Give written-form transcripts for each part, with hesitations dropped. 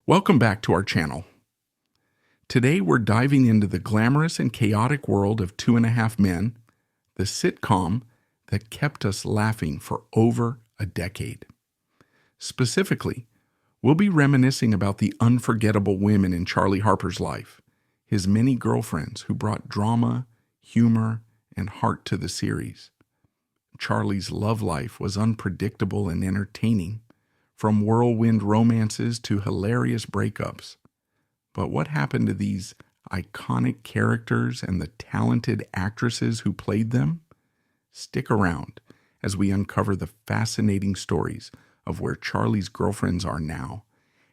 Welcome back to our channel. Today we're diving into the glamorous and chaotic world of Two and a Half Men, the sitcom that kept us laughing for over a decade. Specifically, we'll be reminiscing about the unforgettable women in Charlie Harper's life, his many girlfriends who brought drama, humor, and heart to the series. Charlie's love life was unpredictable and entertaining, from whirlwind romances to hilarious breakups. But what happened to these iconic characters and the talented actresses who played them? Stick around as we uncover the fascinating stories of where Charlie's girlfriends are now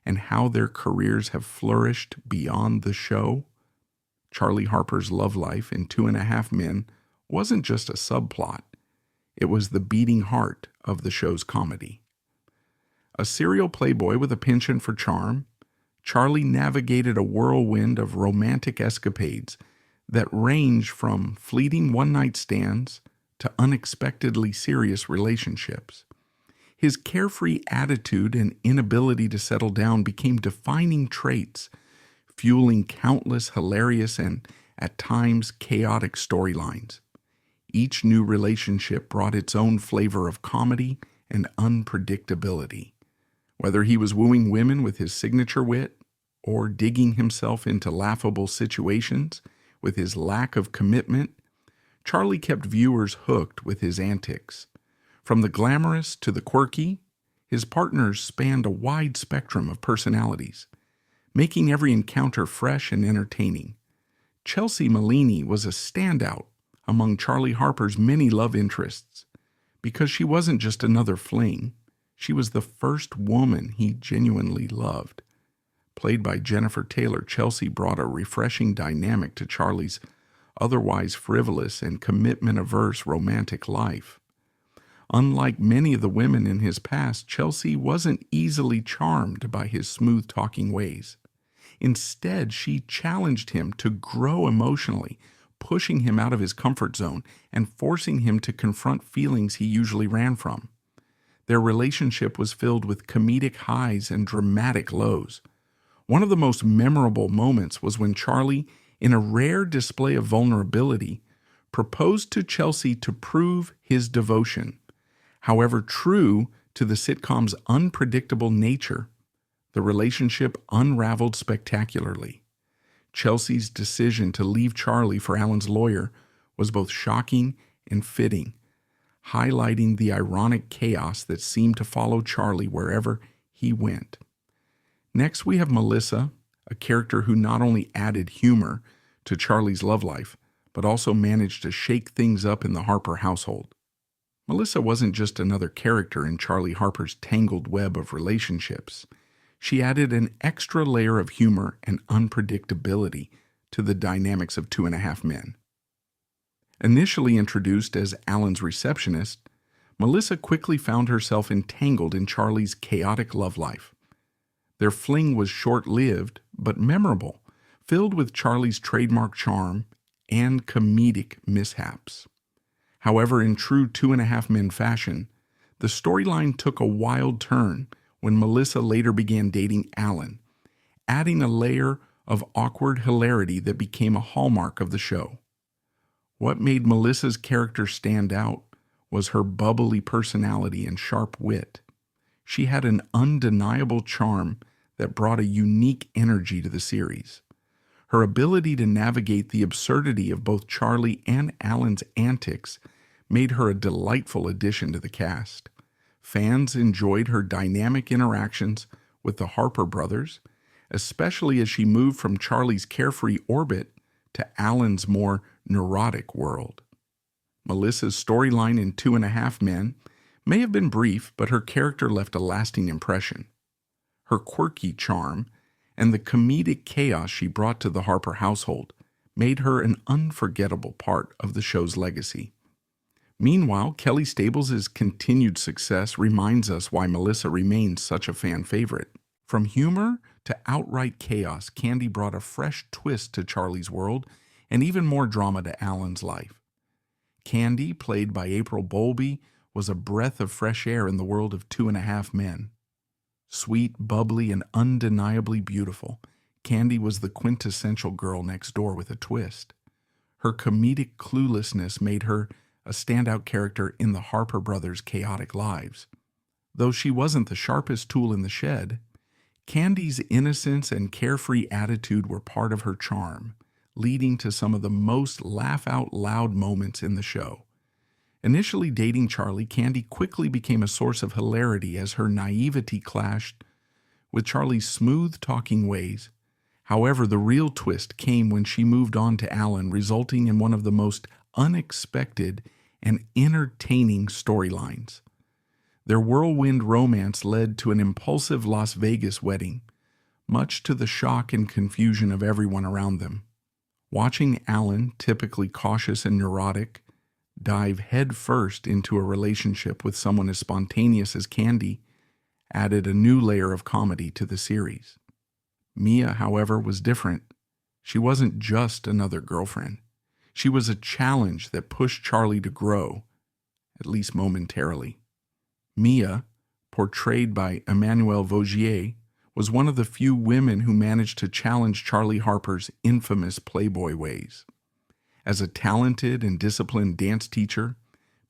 and how their careers have flourished beyond the show. Charlie Harper's love life in Two and a Half Men wasn't just a subplot. It was the beating heart of the show's comedy. A serial playboy with a penchant for charm, Charlie navigated a whirlwind of romantic escapades that range from fleeting one-night stands to unexpectedly serious relationships. His carefree attitude and inability to settle down became defining traits, fueling countless hilarious and, at times, chaotic storylines. Each new relationship brought its own flavor of comedy and unpredictability. Whether he was wooing women with his signature wit or digging himself into laughable situations with his lack of commitment, Charlie kept viewers hooked with his antics. From the glamorous to the quirky, his partners spanned a wide spectrum of personalities, making every encounter fresh and entertaining. Chelsea Melini was a standout among Charlie Harper's many love interests because she wasn't just another fling. She was the first woman he genuinely loved. Played by Jennifer Taylor, Chelsea brought a refreshing dynamic to Charlie's otherwise frivolous and commitment-averse romantic life. Unlike many of the women in his past, Chelsea wasn't easily charmed by his smooth-talking ways. Instead, she challenged him to grow emotionally, pushing him out of his comfort zone and forcing him to confront feelings he usually ran from. Their relationship was filled with comedic highs and dramatic lows. One of the most memorable moments was when Charlie, in a rare display of vulnerability, proposed to Chelsea to prove his devotion. However, true to the sitcom's unpredictable nature, the relationship unraveled spectacularly. Chelsea's decision to leave Charlie for Alan's lawyer was both shocking and fitting, highlighting the ironic chaos that seemed to follow Charlie wherever he went. Next, we have Melissa, a character who not only added humor to Charlie's love life, but also managed to shake things up in the Harper household. Melissa wasn't just another character in Charlie Harper's tangled web of relationships. She added an extra layer of humor and unpredictability to the dynamics of Two and a Half Men. Initially introduced as Alan's receptionist, Melissa quickly found herself entangled in Charlie's chaotic love life. Their fling was short-lived but memorable, filled with Charlie's trademark charm and comedic mishaps. However, in true Two and a Half Men fashion, the storyline took a wild turn when Melissa later began dating Alan, adding a layer of awkward hilarity that became a hallmark of the show. What made Melissa's character stand out was her bubbly personality and sharp wit. She had an undeniable charm that brought a unique energy to the series. Her ability to navigate the absurdity of both Charlie and Alan's antics made her a delightful addition to the cast. Fans enjoyed her dynamic interactions with the Harper brothers, especially as she moved from Charlie's carefree orbit to Alan's more neurotic world. Melissa's storyline in Two and a Half Men may have been brief, but her character left a lasting impression. Her quirky charm and the comedic chaos she brought to the Harper household made her an unforgettable part of the show's legacy. Meanwhile, Kelly Stables' continued success reminds us why Melissa remains such a fan favorite. From humor to outright chaos, Kandi brought a fresh twist to Charlie's world and even more drama to Alan's life. Kandi, played by Bowlby, was a breath of fresh air in the world of Two and a Half Men. Sweet, bubbly, and undeniably beautiful, Kandi was the quintessential girl next door with a twist. Her comedic cluelessness made her a standout character in the Harper brothers' chaotic lives. Though she wasn't the sharpest tool in the shed, Kandi's innocence and carefree attitude were part of her charm, leading to some of the most laugh-out-loud moments in the show. Initially dating Charlie, Kandi quickly became a source of hilarity as her naivety clashed with Charlie's smooth-talking ways. However, the real twist came when she moved on to Alan, resulting in one of the most unexpected and entertaining storylines. Their whirlwind romance led to an impulsive Las Vegas wedding, much to the shock and confusion of everyone around them. Watching Alan, typically cautious and neurotic, dive headfirst into a relationship with someone as spontaneous as Kandi added a new layer of comedy to the series. Mia, however, was different. She wasn't just another girlfriend. She was a challenge that pushed Charlie to grow, at least momentarily. Mia, portrayed by Emmanuelle Vaugier, was one of the few women who managed to challenge Charlie Harper's infamous playboy ways. As a talented and disciplined dance teacher,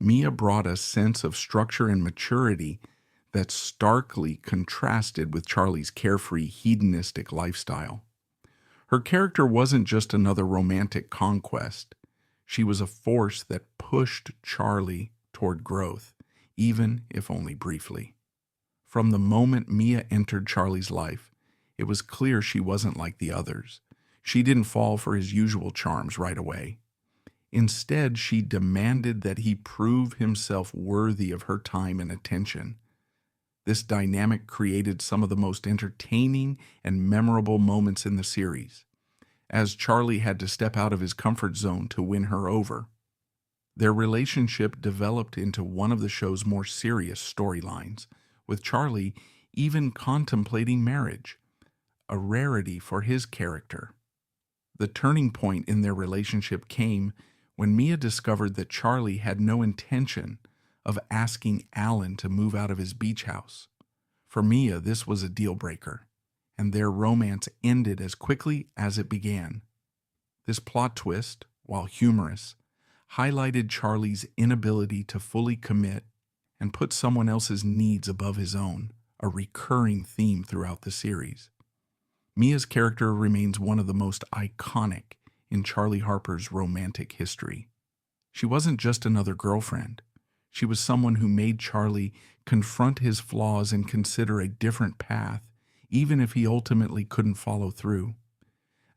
Mia brought a sense of structure and maturity that starkly contrasted with Charlie's carefree, hedonistic lifestyle. Her character wasn't just another romantic conquest. She was a force that pushed Charlie toward growth, even if only briefly. From the moment Mia entered Charlie's life, it was clear she wasn't like the others. She didn't fall for his usual charms right away. Instead, she demanded that he prove himself worthy of her time and attention. This dynamic created some of the most entertaining and memorable moments in the series, as Charlie had to step out of his comfort zone to win her over. Their relationship developed into one of the show's more serious storylines, with Charlie even contemplating marriage, a rarity for his character. The turning point in their relationship came when Mia discovered that Charlie had no intention of asking Alan to move out of his beach house. For Mia, this was a deal breaker, and their romance ended as quickly as it began. This plot twist, while humorous, highlighted Charlie's inability to fully commit and put someone else's needs above his own, a recurring theme throughout the series. Mia's character remains one of the most iconic in Charlie Harper's romantic history. She wasn't just another girlfriend. She was someone who made Charlie confront his flaws and consider a different path, even if he ultimately couldn't follow through.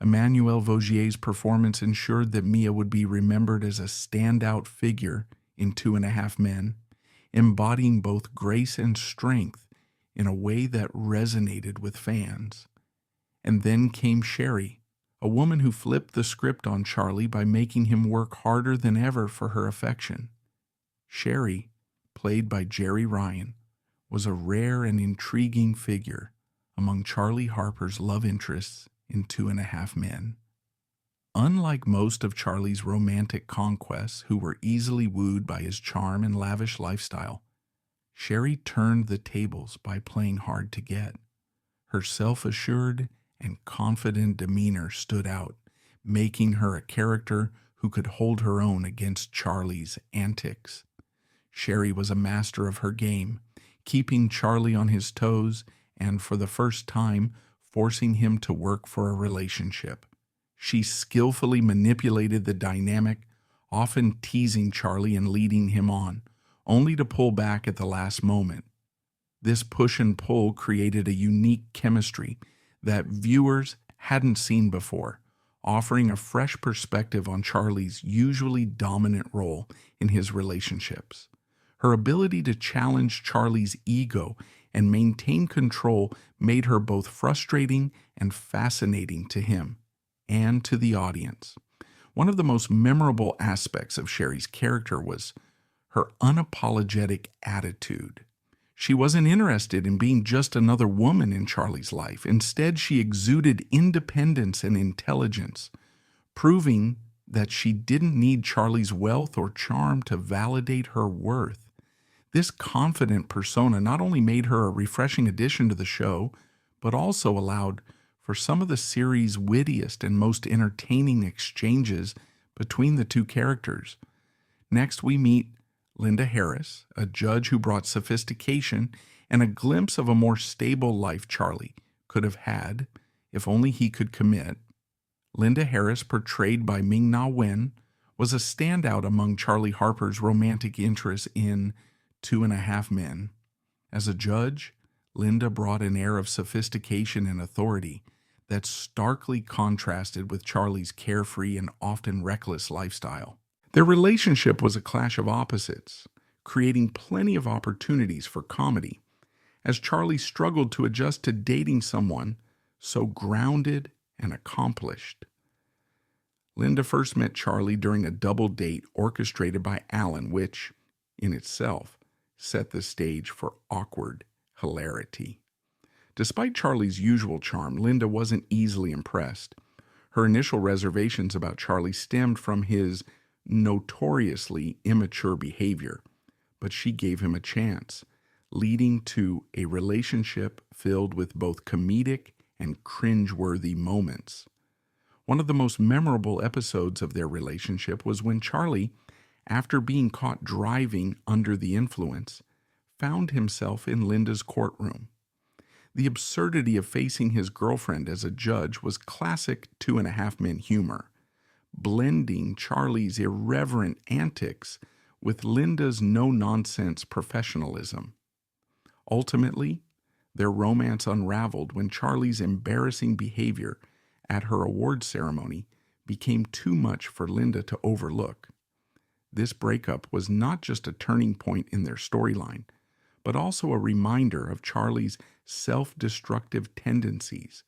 Emmanuelle Vaugier's performance ensured that Mia would be remembered as a standout figure in 2.5 Men, embodying both grace and strength in a way that resonated with fans. And then came Sherri, a woman who flipped the script on Charlie by making him work harder than ever for her affection. Sherri, played by Jeri, was a rare and intriguing figure among Charlie Harper's love interests in 2.5 Men. Unlike most of Charlie's romantic conquests who were easily wooed by his charm and lavish lifestyle, Sherri turned the tables by playing hard to get. Her self-assured and confident demeanor stood out, making her a character who could hold her own against Charlie's antics. Sherri was a master of her game, keeping Charlie on his toes and, for the first time, forcing him to work for a relationship. She skillfully manipulated the dynamic, often teasing Charlie and leading him on, only to pull back at the last moment. This push and pull created a unique chemistry that viewers hadn't seen before, offering a fresh perspective on Charlie's usually dominant role in his relationships. Her ability to challenge Charlie's ego and maintain control made her both frustrating and fascinating to him and to the audience. One of the most memorable aspects of Sherri's character was her unapologetic attitude. She wasn't interested in being just another woman in Charlie's life. Instead, she exuded independence and intelligence, proving that she didn't need Charlie's wealth or charm to validate her worth. This confident persona not only made her a refreshing addition to the show, but also allowed for some of the series' wittiest and most entertaining exchanges between the two characters. Next, we meet Linda Harris, a judge who brought sophistication and a glimpse of a more stable life Charlie could have had if only he could commit. Linda Harris, portrayed by Ming-Na, was a standout among Charlie Harper's romantic interests in 2.5 Men. As a judge, Linda brought an air of sophistication and authority that starkly contrasted with Charlie's carefree and often reckless lifestyle. Their relationship was a clash of opposites, creating plenty of opportunities for comedy, as Charlie struggled to adjust to dating someone so grounded and accomplished. Linda first met Charlie during a double date orchestrated by Alan, which, in itself, set the stage for awkward hilarity. Despite Charlie's usual charm, Linda wasn't easily impressed. Her initial reservations about Charlie stemmed from his notoriously immature behavior, but she gave him a chance, leading to a relationship filled with both comedic and cringeworthy moments. One of the most memorable episodes of their relationship was when Charlie, after being caught driving under the influence, found himself in Linda's courtroom. The absurdity of facing his girlfriend as a judge was classic 2.5 Men humor, blending Charlie's irreverent antics with Linda's no-nonsense professionalism. Ultimately, their romance unraveled when Charlie's embarrassing behavior at her award ceremony became too much for Linda to overlook. This breakup was not just a turning point in their storyline, but also a reminder of Charlie's self-destructive tendencies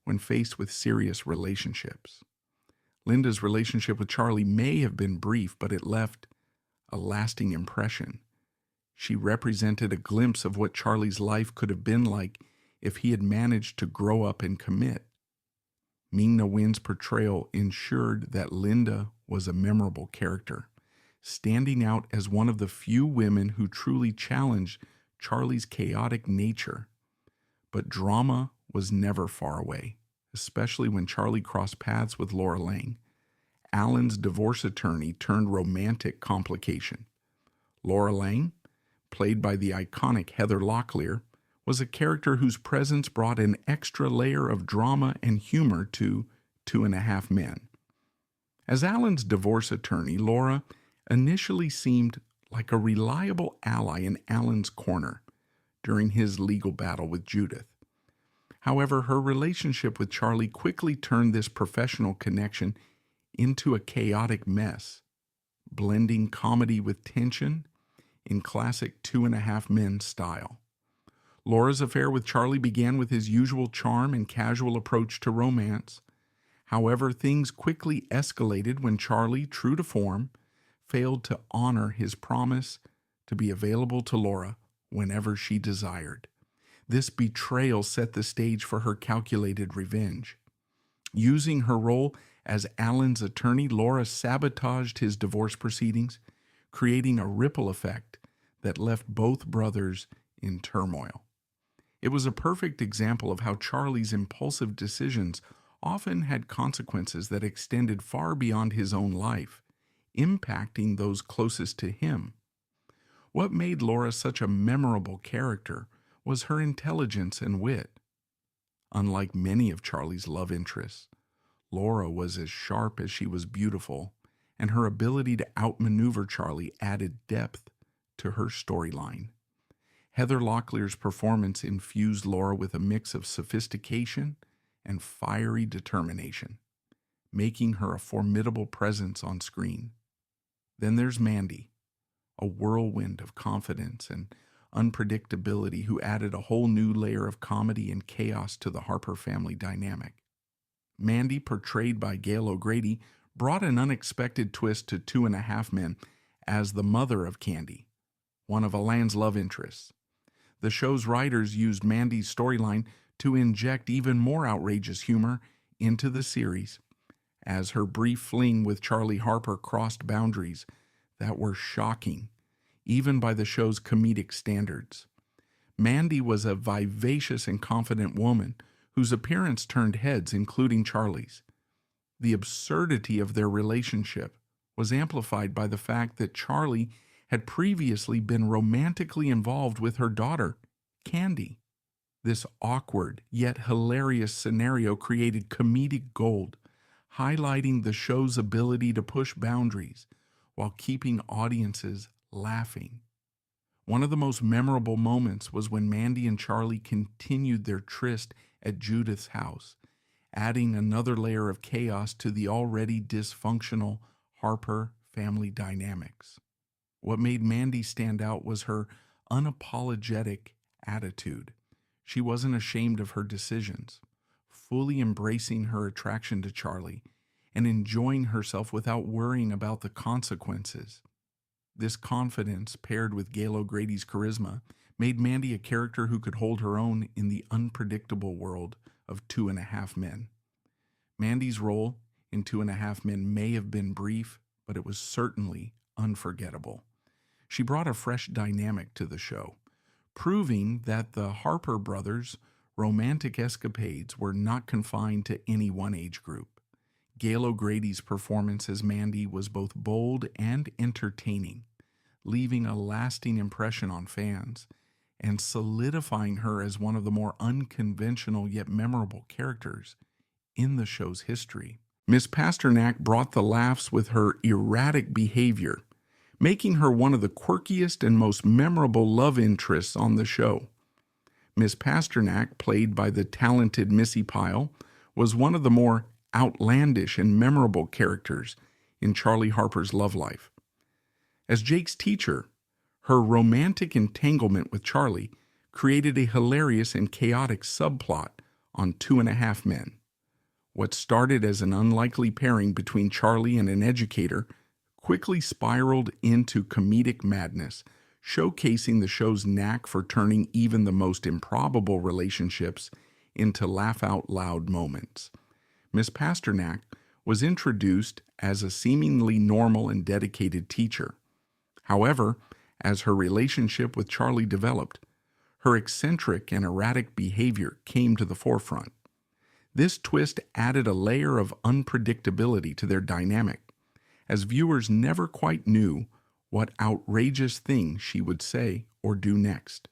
when faced with serious relationships. Linda's relationship with Charlie may have been brief, but it left a lasting impression. She represented a glimpse of what Charlie's life could have been like if he had managed to grow up and commit. Ming-Na portrayal ensured that Linda was a memorable character, standing out as one of the few women who truly challenged Charlie's chaotic nature. But drama was never far away, especially when Charlie crossed paths with Laura Lang, Alan's divorce attorney turned romantic complication. Laura Lang, played by the iconic Heather Locklear, was a character whose presence brought an extra layer of drama and humor to 2.5 Men. As Alan's divorce attorney, Laura initially seemed like a reliable ally in Alan's corner during his legal battle with Judith. However, her relationship with Charlie quickly turned this professional connection into a chaotic mess, blending comedy with tension in classic 2.5 Men style. Laura's affair with Charlie began with his usual charm and casual approach to romance. However, things quickly escalated when Charlie, true to form, failed to honor his promise to be available to Laura whenever she desired. This betrayal set the stage for her calculated revenge. Using her role as Alan's attorney, Laura sabotaged his divorce proceedings, creating a ripple effect that left both brothers in turmoil. It was a perfect example of how Charlie's impulsive decisions often had consequences that extended far beyond his own life, impacting those closest to him. What made Laura such a memorable character was her intelligence and wit. Unlike many of Charlie's love interests, Laura was as sharp as she was beautiful, and her ability to outmaneuver Charlie added depth to her storyline. Heather Locklear's performance infused Laura with a mix of sophistication and fiery determination, making her a formidable presence on screen. Then there's Mandi, a whirlwind of confidence and unpredictability who added a whole new layer of comedy and chaos to the Harper family dynamic. Mandi, portrayed by Gail O'Grady, brought an unexpected twist to 2.5 Men as the mother of Kandi, one of Alain's love interests. The show's writers used Mandi's storyline to inject even more outrageous humor into the series, as her brief fling with Charlie Harper crossed boundaries that were shocking, even by the show's comedic standards. Mandi was a vivacious and confident woman whose appearance turned heads, including Charlie's. The absurdity of their relationship was amplified by the fact that Charlie had previously been romantically involved with her daughter, Kandi. This awkward yet hilarious scenario created comedic gold, highlighting the show's ability to push boundaries while keeping audiences laughing. One of the most memorable moments was when Mandi and Charlie continued their tryst at Judith's house, adding another layer of chaos to the already dysfunctional Harper family dynamics. What made Mandi stand out was her unapologetic attitude. She wasn't ashamed of her decisions, fully embracing her attraction to Charlie and enjoying herself without worrying about the consequences. This confidence, paired with Gail O'Grady's charisma, made Mandi a character who could hold her own in the unpredictable world of 2.5 Men. Mandi's role in 2.5 Men may have been brief, but it was certainly unforgettable. She brought a fresh dynamic to the show, proving that the Harper brothers' romantic escapades were not confined to any one age group. Gail O'Grady's performance as Mandi was both bold and entertaining, leaving a lasting impression on fans and solidifying her as one of the more unconventional yet memorable characters in the show's history. Miss Pasternak brought the laughs with her erratic behavior, making her one of the quirkiest and most memorable love interests on the show. Miss Pasternak, played by the talented Missi Pyle, was one of the more outlandish and memorable characters in Charlie Harper's love life. As Jake's teacher, her romantic entanglement with Charlie created a hilarious and chaotic subplot on 2.5 Men. What started as an unlikely pairing between Charlie and an educator quickly spiraled into comedic madness, showcasing the show's knack for turning even the most improbable relationships into laugh-out-loud moments. Miss Pasternak was introduced as a seemingly normal and dedicated teacher. However, as her relationship with Charlie developed, her eccentric and erratic behavior came to the forefront. This twist added a layer of unpredictability to their dynamic, as viewers never quite knew what outrageous thing she would say or do next.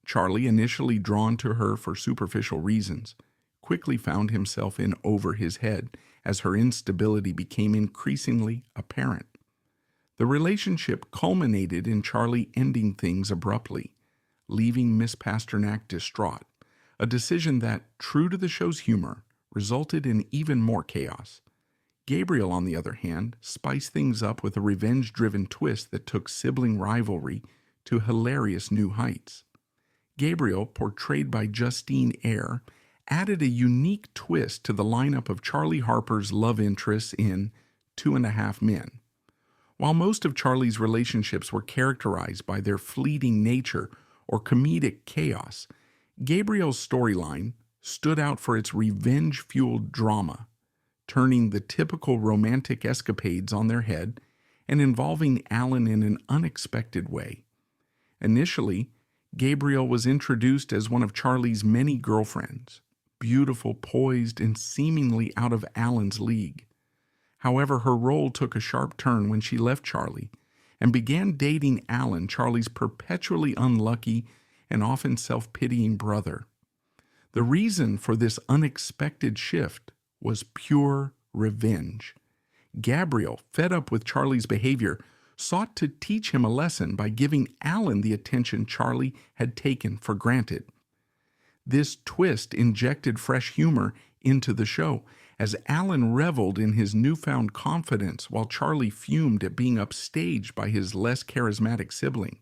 Charlie, initially drawn to her for superficial reasons, quickly found himself in over his head as her instability became increasingly apparent. The relationship culminated in Charlie ending things abruptly, leaving Miss Pasternak distraught, a decision that, true to the show's humor, resulted in even more chaos. Gabrielle, on the other hand, spiced things up with a revenge-driven twist that took sibling rivalry to hilarious new heights. Gabrielle, portrayed by Justine Eyre, added a unique twist to the lineup of Charlie Harper's love interests in 2.5 Men. While most of Charlie's relationships were characterized by their fleeting nature or comedic chaos, Gabrielle's storyline stood out for its revenge-fueled drama, turning the typical romantic escapades on their head and involving Alan in an unexpected way. Initially, Gabrielle was introduced as one of Charlie's many girlfriends, beautiful, poised, and seemingly out of Alan's league. However, her role took a sharp turn when she left Charlie and began dating Alan, Charlie's perpetually unlucky and often self-pitying brother. The reason for this unexpected shift was pure revenge. Gabrielle, fed up with Charlie's behavior, sought to teach him a lesson by giving Alan the attention Charlie had taken for granted. This twist injected fresh humor into the show, as Alan reveled in his newfound confidence while Charlie fumed at being upstaged by his less charismatic sibling.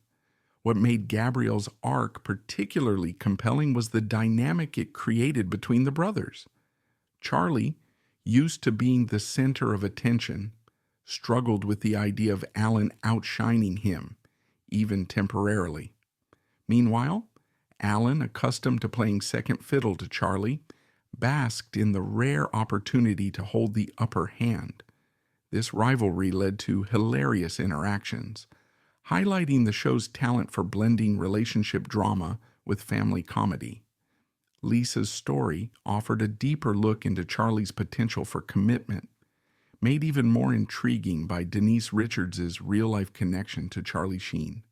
What made Gabrielle's arc particularly compelling was the dynamic it created between the brothers. Charlie, used to being the center of attention, struggled with the idea of Alan outshining him, even temporarily. Meanwhile, Alan, accustomed to playing second fiddle to Charlie, basked in the rare opportunity to hold the upper hand. This rivalry led to hilarious interactions, highlighting the show's talent for blending relationship drama with family comedy. Lisa's story offered a deeper look into Charlie's potential for commitment, made even more intriguing by Denise Richards' real-life connection to Charlie Sheen.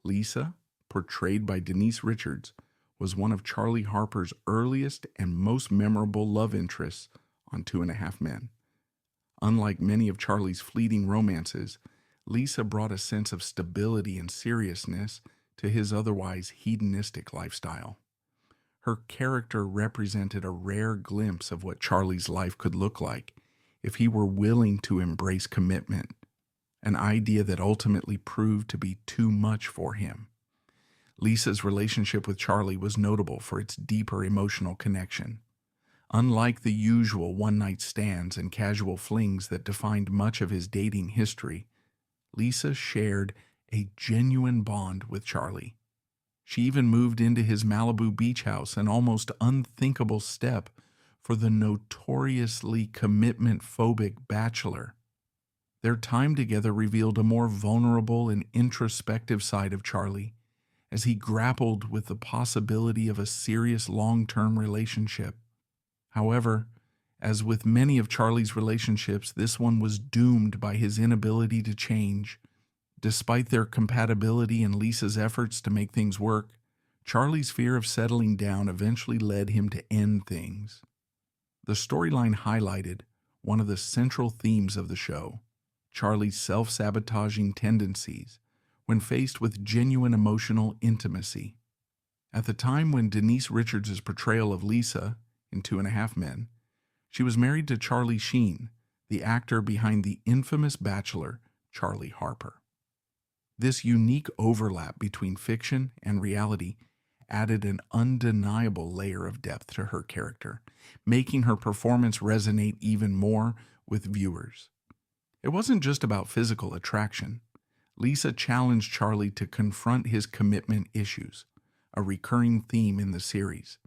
Lisa, portrayed by Denise Richards, was one of Charlie Harper's earliest and most memorable love interests on 2.5 Men. Unlike many of Charlie's fleeting romances, Lisa brought a sense of stability and seriousness to his otherwise hedonistic lifestyle. Her character represented a rare glimpse of what Charlie's life could look like if he were willing to embrace commitment, an idea that ultimately proved to be too much for him. Lisa's relationship with Charlie was notable for its deeper emotional connection. Unlike the usual one-night stands and casual flings that defined much of his dating history, Lisa shared a genuine bond with Charlie. She even moved into his Malibu beach house, an almost unthinkable step for the notoriously commitment-phobic bachelor. Their time together revealed a more vulnerable and introspective side of Charlie as he grappled with the possibility of a serious long-term relationship. However, as with many of Charlie's relationships, this one was doomed by his inability to change. Despite their compatibility and Lisa's efforts to make things work, Charlie's fear of settling down eventually led him to end things. The storyline highlighted one of the central themes of the show, Charlie's self-sabotaging tendencies when faced with genuine emotional intimacy. At the time when Denise Richards' portrayal of Lisa in 2.5 Men, she was married to Charlie Sheen, the actor behind the infamous bachelor Charlie Harper. This unique overlap between fiction and reality added an undeniable layer of depth to her character, making her performance resonate even more with viewers. It wasn't just about physical attraction. Lisa challenged Charlie to confront his commitment issues, a recurring theme in the series.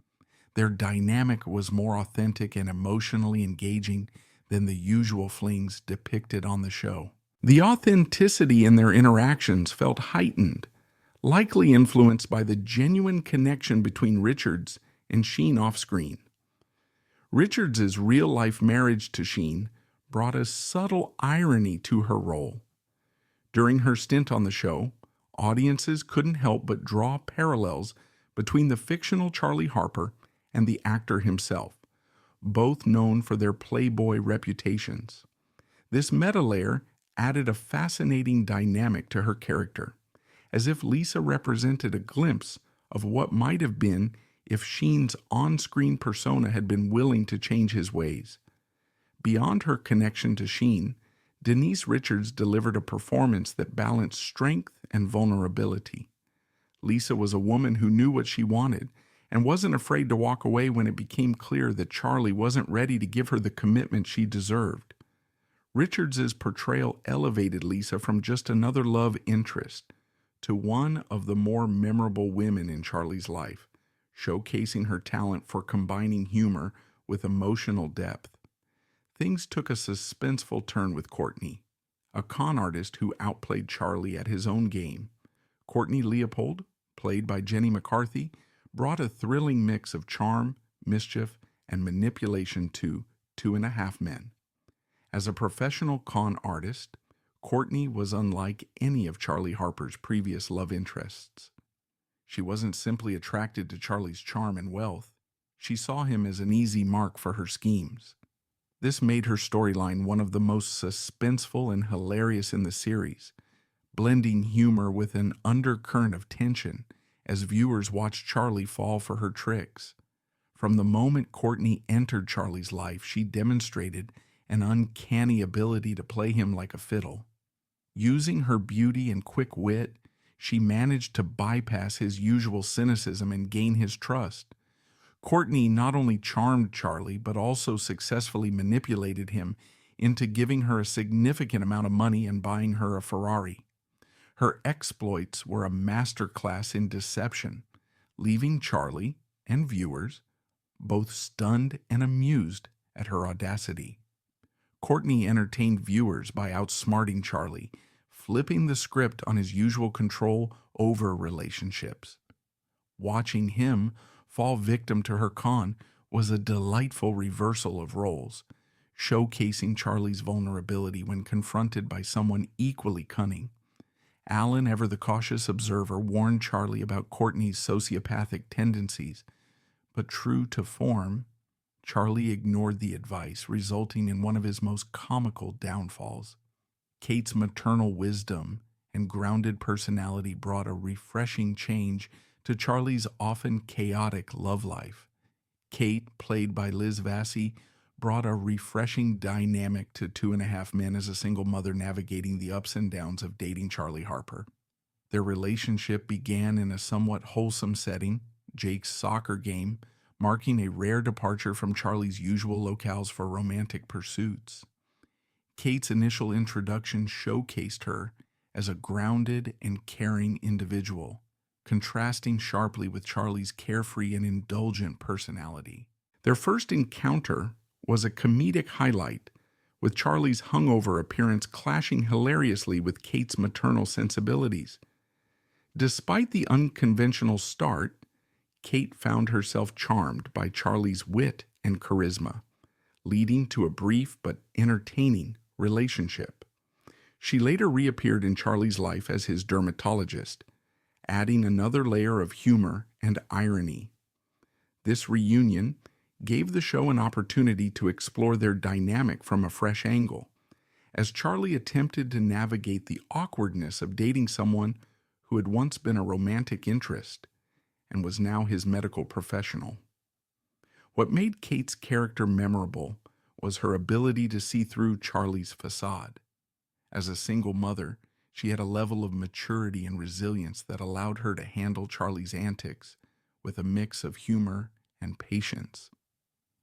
Their dynamic was more authentic and emotionally engaging than the usual flings depicted on the show. The authenticity in their interactions felt heightened, likely influenced by the genuine connection between Richards and Sheen off-screen. Richards' real-life marriage to Sheen brought a subtle irony to her role. During her stint on the show, audiences couldn't help but draw parallels between the fictional Charlie Harper and the actor himself, both known for their playboy reputations. This meta layer added a fascinating dynamic to her character, as if Lisa represented a glimpse of what might have been if Sheen's on-screen persona had been willing to change his ways. Beyond her connection to Sheen, Denise Richards delivered a performance that balanced strength and vulnerability. Lisa was a woman who knew what she wanted and wasn't afraid to walk away when it became clear that Charlie wasn't ready to give her the commitment she deserved. Richards' portrayal elevated Lisa from just another love interest to one of the more memorable women in Charlie's life, showcasing her talent for combining humor with emotional depth. Things took a suspenseful turn with Courtney, a con artist who outplayed Charlie at his own game. Courtney Leopold, played by Jenny McCarthy, brought a thrilling mix of charm, mischief, and manipulation to 2.5 Men. As a professional con artist, Courtney was unlike any of Charlie Harper's previous love interests. She wasn't simply attracted to Charlie's charm and wealth. She saw him as an easy mark for her schemes. This made her storyline one of the most suspenseful and hilarious in the series, blending humor with an undercurrent of tension as viewers watched Charlie fall for her tricks. From the moment Courtney entered Charlie's life, she demonstrated an uncanny ability to play him like a fiddle. Using her beauty and quick wit, she managed to bypass his usual cynicism and gain his trust. Courtney not only charmed Charlie, but also successfully manipulated him into giving her a significant amount of money and buying her a Ferrari. Her exploits were a masterclass in deception, leaving Charlie and viewers both stunned and amused at her audacity. Courtney entertained viewers by outsmarting Charlie, flipping the script on his usual control over relationships. Watching him fall victim to her con was a delightful reversal of roles, showcasing Charlie's vulnerability when confronted by someone equally cunning. Alan, ever the cautious observer, warned Charlie about Courtney's sociopathic tendencies, but true to form, Charlie ignored the advice, resulting in one of his most comical downfalls. Kate's maternal wisdom and grounded personality brought a refreshing change to Charlie's often chaotic love life. Kate, played by Vassey, brought a refreshing dynamic to 2.5 Men as a single mother navigating the ups and downs of dating Charlie Harper. Their relationship began in a somewhat wholesome setting, Jake's soccer game, marking a rare departure from Charlie's usual locales for romantic pursuits. Kate's initial introduction showcased her as a grounded and caring individual, contrasting sharply with Charlie's carefree and indulgent personality. Their first encounter was a comedic highlight, with Charlie's hungover appearance clashing hilariously with Kate's maternal sensibilities. Despite the unconventional start, Kate found herself charmed by Charlie's wit and charisma, leading to a brief but entertaining relationship. She later reappeared in Charlie's life as his dermatologist, adding another layer of humor and irony. This reunion gave the show an opportunity to explore their dynamic from a fresh angle, as Charlie attempted to navigate the awkwardness of dating someone who had once been a romantic interest and was now his medical professional. What made Kate's character memorable was her ability to see through Charlie's facade. As a single mother, she had a level of maturity and resilience that allowed her to handle Charlie's antics with a mix of humor and patience.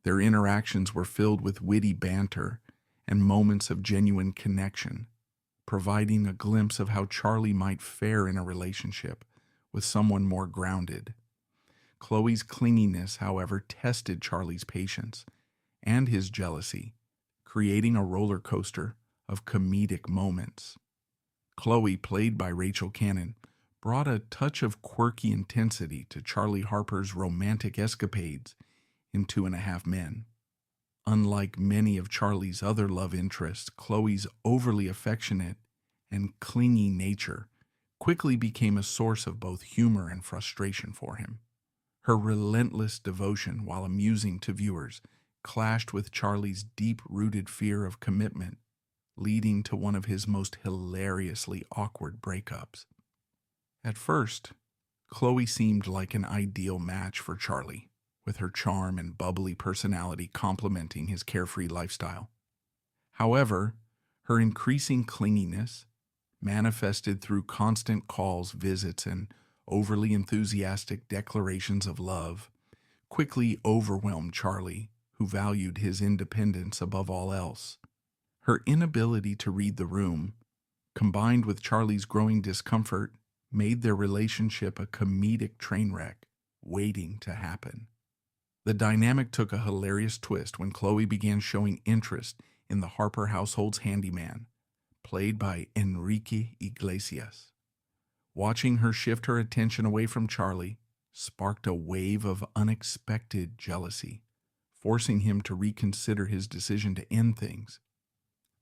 Their interactions were filled with witty banter and moments of genuine connection, providing a glimpse of how Charlie might fare in a relationship with someone more grounded. Chloe's clinginess, however, tested Charlie's patience and his jealousy, creating a roller coaster of comedic moments. Chloe, played by Rachel Cannon, brought a touch of quirky intensity to Charlie Harper's romantic escapades in 2.5 Men. Unlike many of Charlie's other love interests, Chloe's overly affectionate and clingy nature quickly became a source of both humor and frustration for him. Her relentless devotion, while amusing to viewers, clashed with Charlie's deep-rooted fear of commitment, leading to one of his most hilariously awkward breakups. At first, Chloe seemed like an ideal match for Charlie, with her charm and bubbly personality complementing his carefree lifestyle. However, her increasing clinginess, manifested through constant calls, visits, and overly enthusiastic declarations of love, quickly overwhelmed Charlie, who valued his independence above all else. Her inability to read the room, combined with Charlie's growing discomfort, made their relationship a comedic train wreck waiting to happen. The dynamic took a hilarious twist when Chloe began showing interest in the Harper household's handyman, played by Enrique Iglesias. Watching her shift her attention away from Charlie sparked a wave of unexpected jealousy, forcing him to reconsider his decision to end things.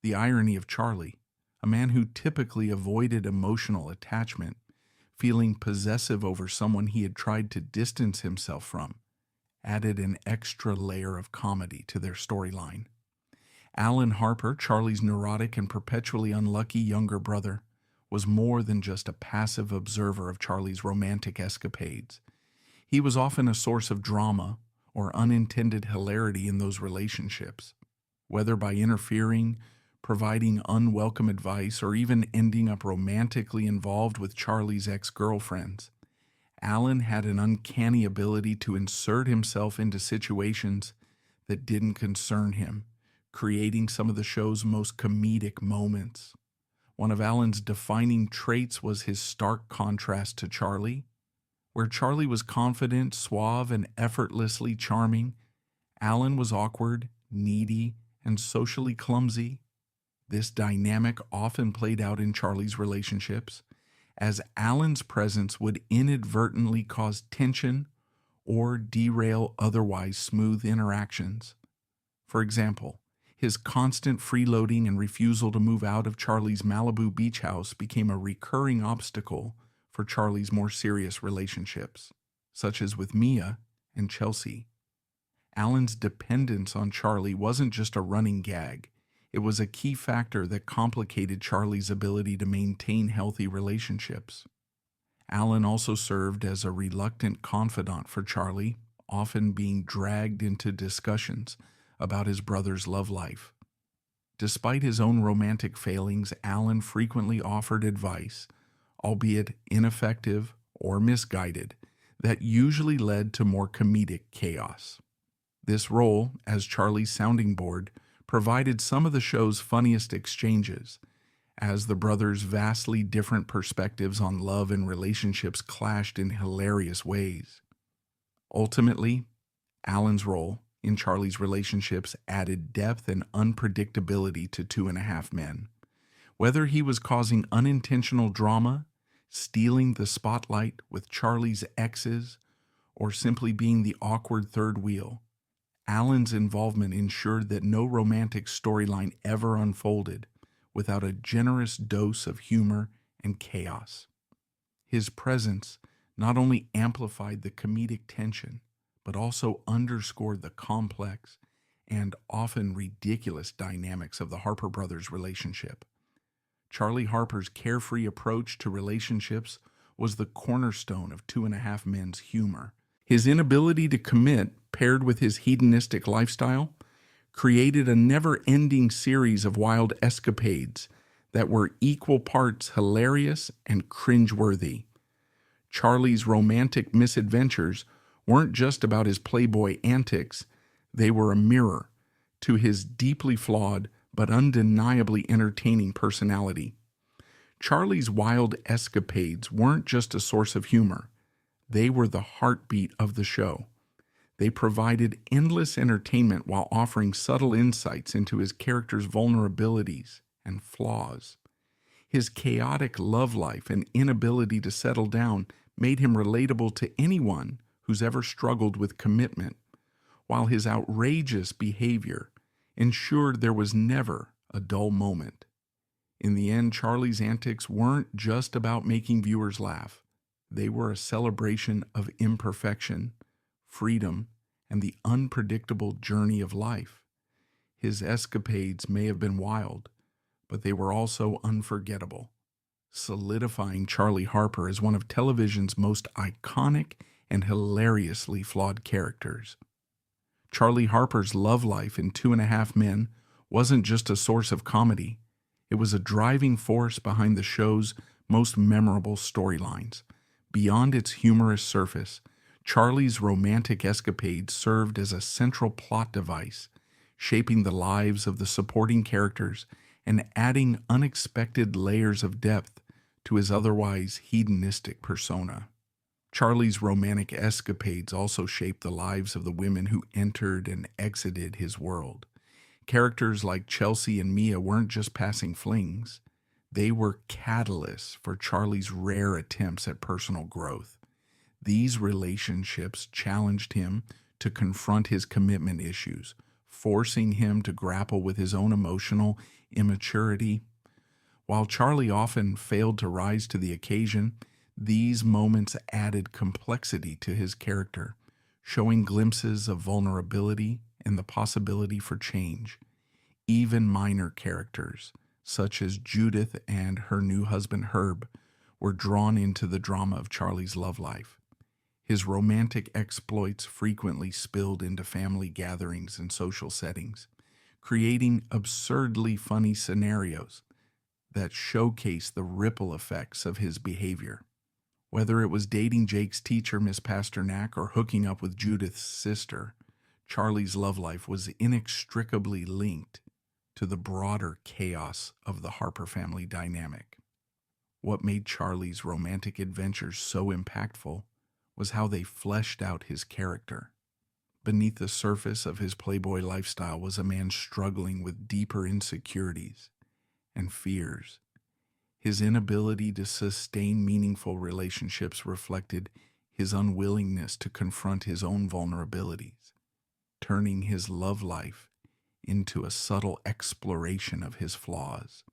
The irony of Charlie, a man who typically avoided emotional attachment, feeling possessive over someone he had tried to distance himself from, added an extra layer of comedy to their storyline. Alan Harper, Charlie's neurotic and perpetually unlucky younger brother, was more than just a passive observer of Charlie's romantic escapades. He was often a source of drama or unintended hilarity in those relationships, whether by interfering, providing unwelcome advice, or even ending up romantically involved with Charlie's ex-girlfriends. Alan had an uncanny ability to insert himself into situations that didn't concern him, creating some of the show's most comedic moments. One of Alan's defining traits was his stark contrast to Charlie. Where Charlie was confident, suave, and effortlessly charming, Alan was awkward, needy, and socially clumsy. This dynamic often played out in Charlie's relationships, as Alan's presence would inadvertently cause tension or derail otherwise smooth interactions. For example, his constant freeloading and refusal to move out of Charlie's Malibu beach house became a recurring obstacle for Charlie's more serious relationships, such as with Mia and Chelsea. Alan's dependence on Charlie wasn't just a running gag. It was a key factor that complicated Charlie's ability to maintain healthy relationships. Alan also served as a reluctant confidant for Charlie, often being dragged into discussions about his brother's love life. Despite his own romantic failings, Alan frequently offered advice, albeit ineffective or misguided, that usually led to more comedic chaos. This role, as Charlie's sounding board, provided some of the show's funniest exchanges, as the brothers' vastly different perspectives on love and relationships clashed in hilarious ways. Ultimately, Alan's role in Charlie's relationships added depth and unpredictability to Two and a Half Men. Whether he was causing unintentional drama, stealing the spotlight with Charlie's exes, or simply being the awkward third wheel, Alan's involvement ensured that no romantic storyline ever unfolded without a generous dose of humor and chaos. His presence not only amplified the comedic tension, but also underscored the complex and often ridiculous dynamics of the Harper brothers' relationship. Charlie Harper's carefree approach to relationships was the cornerstone of Two and a Half Men's humor. His inability to commit, paired with his hedonistic lifestyle, created a never-ending series of wild escapades that were equal parts hilarious and cringeworthy. Charlie's romantic misadventures weren't just about his playboy antics, they were a mirror to his deeply flawed but undeniably entertaining personality. Charlie's wild escapades weren't just a source of humor, they were the heartbeat of the show. They provided endless entertainment while offering subtle insights into his character's vulnerabilities and flaws. His chaotic love life and inability to settle down made him relatable to anyone who's ever struggled with commitment, while his outrageous behavior ensured there was never a dull moment. In the end, Charlie's antics weren't just about making viewers laugh. They were a celebration of imperfection, freedom, and the unpredictable journey of life. His escapades may have been wild, but they were also unforgettable, solidifying Charlie Harper as one of television's most iconic and hilariously flawed characters. Charlie Harper's love life in Two and a Half Men wasn't just a source of comedy. It was a driving force behind the show's most memorable storylines. Beyond its humorous surface, Charlie's romantic escapades served as a central plot device, shaping the lives of the supporting characters and adding unexpected layers of depth to his otherwise hedonistic persona. Charlie's romantic escapades also shaped the lives of the women who entered and exited his world. Characters like Chelsea and Mia weren't just passing flings. They were catalysts for Charlie's rare attempts at personal growth. These relationships challenged him to confront his commitment issues, forcing him to grapple with his own emotional immaturity. While Charlie often failed to rise to the occasion, these moments added complexity to his character, showing glimpses of vulnerability and the possibility for change. Even minor characters, such as Judith and her new husband Herb, were drawn into the drama of Charlie's love life. His romantic exploits frequently spilled into family gatherings and social settings, creating absurdly funny scenarios that showcase the ripple effects of his behavior. Whether it was dating Jake's teacher, Miss Pasternak, or hooking up with Judith's sister, Charlie's love life was inextricably linked to the broader chaos of the Harper family dynamic. What made Charlie's romantic adventures so impactful was how they fleshed out his character. Beneath the surface of his playboy lifestyle was a man struggling with deeper insecurities. and fears. His inability to sustain meaningful relationships reflected his unwillingness to confront his own vulnerabilities, turning his love life into a subtle exploration of his flaws.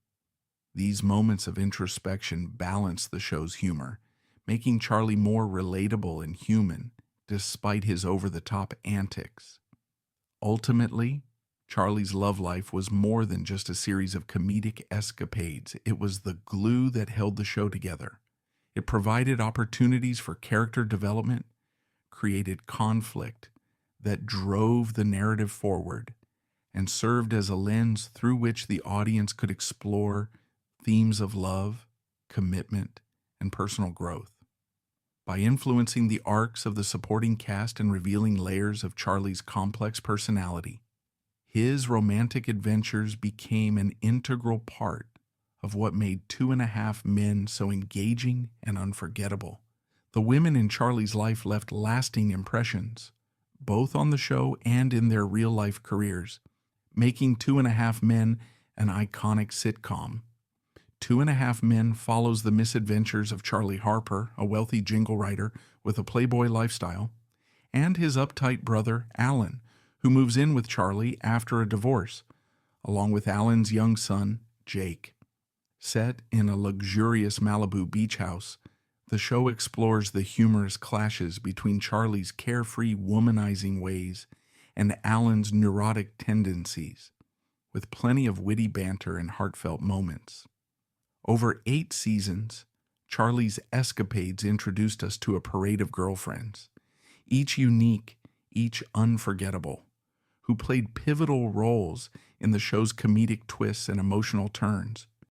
These moments of introspection balance the show's humor, making Charlie more relatable and human despite his over-the-top antics. Ultimately, Charlie's love life was more than just a series of comedic escapades. It was the glue that held the show together. It provided opportunities for character development, created conflict that drove the narrative forward, and served as a lens through which the audience could explore themes of love, commitment, and personal growth. By influencing the arcs of the supporting cast and revealing layers of Charlie's complex personality, his romantic adventures became an integral part of what made 2.5 Men so engaging and unforgettable. The women in Charlie's life left lasting impressions, both on the show and in their real-life careers, making 2.5 Men an iconic sitcom. 2.5 Men follows the misadventures of Charlie Harper, a wealthy jingle writer with a playboy lifestyle, and his uptight brother, Alan, who moves in with Charlie after a divorce, along with Alan's young son, Jake. Set in a luxurious Malibu beach house, the show explores the humorous clashes between Charlie's carefree, womanizing ways and Alan's neurotic tendencies, with plenty of witty banter and heartfelt moments. Over 8 seasons, Charlie's Escapades introduced us to a parade of girlfriends, each unique, each unforgettable, who played pivotal roles in the show's comedic twists and emotional turns.